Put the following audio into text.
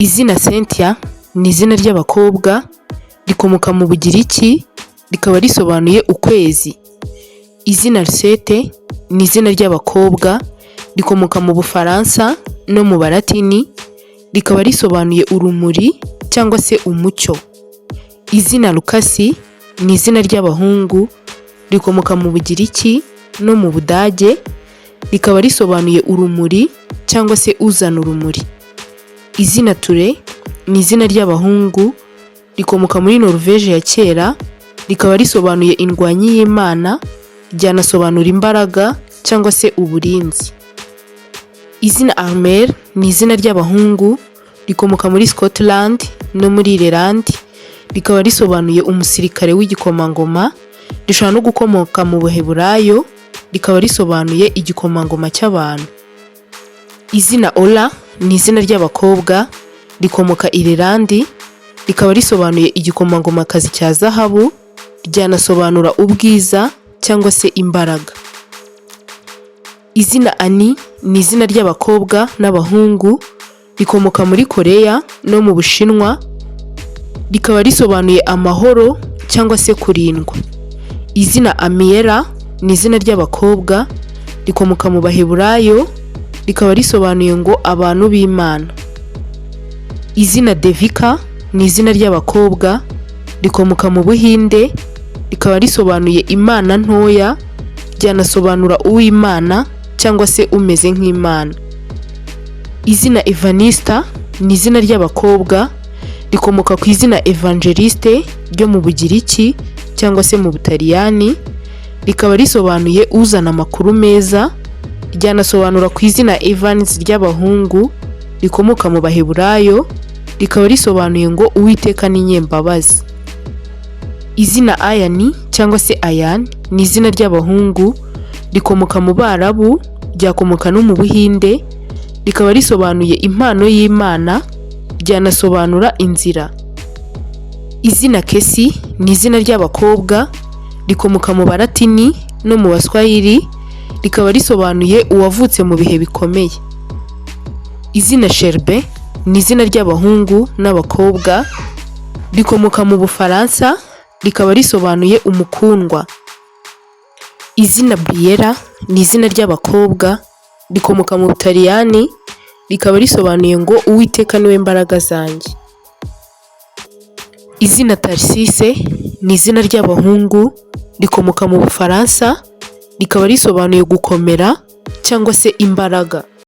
Izina Cynthia ni izina ry'abakobwa rikomoka mu Bugiriki rikaba risobanuye ukwezi. Izina Lucette ni izina ry'abakobwa rikomoka mu Bufaransa no mu Balatini rikaba risobanuye urumuri cyangwa se umucyo. Izina Lucas ni izina ry'abahungu rikomoka mu Bugiriki no mu Budage rikaba risobanuye urumuri cyangwa se uzana urumuri. Izina Ture ni izina ry'abahungu rikomoka muri Norvège ya kera rikaba risobanuye indwanyi y'Imana, ryanasobanura imbaraga cyangwa se uburinzi. Izina Armel ni izina ry'abahungu rikomoka muri Scotland no muri Ireland rikaba risobanuye umusirikare w'igikomangoma, rishobora no gukomoka mu Buheburayo rikaba risobanuye igikomangoma cy'abantu. Izina Ola ni izina ry'abakobwa rikomoka Ireland rikaba risobanuye igikomangomakazi cya zahabu, ryanasobanura ubwiza cyangwa se imbaraga. Izina Annie ni izina ry'abakobwa n'abahungu rikomoka muri Koreya no mu Bushinwa rikaba risobanuye amahoro cyangwa se kurindwa. Izina Amiela ni izina ry'abakobwa rikomoka mu Baheburayo rikaba risobanuye ngo abantu b'Imana. Izina Devika ni izina ry'abakobwa rikomoka mu Buhinde rikaba risobanuye Imana ntoya, ryanasobanura uw'Imana cyangwa se umeze nk'Imana. Izina Evanista ni izina ry'abakobwa rikomoka ku izina Evangeliste ryo mu Bugiriki cyangwa se mu Butaliyani rikaba risobanuye uzana amakuru meza, ryanasobanura ku izina Evans ry'abahungu rikomoka mu Baheburayo rikaba risobanuye ngo Uwiteka ni nyembabazi. Izina Ayani cyangwa se Ayan ni izina ry'abahungu rikomoka mu Barabu, ryakomoka no mu Buhinde rikaba risobanuye impano y'Imana, ryanasobanura inzira. Izina Kesi ni izina ry'abakobwa rikomoka mu Balatini no mu Baswahili rikaba risobanuye uwavutse mu bihe bikomeye. Izina Sherbe ni izina ry'abahungu n'abakobwa rikomoka mu Bufaransa rikaba risobanuye umukundwa. Izina Briella ni izina ry'abakobwa rikomoka mu Butaliyani rikaba risobanuye ngo Uwiteka niwe mbaraga zanjye. Izina Tarsise ni izina ry'abahungu rikomoka mu Bufaransa rikaba risobanuye gukomera cyangwa se imbaraga.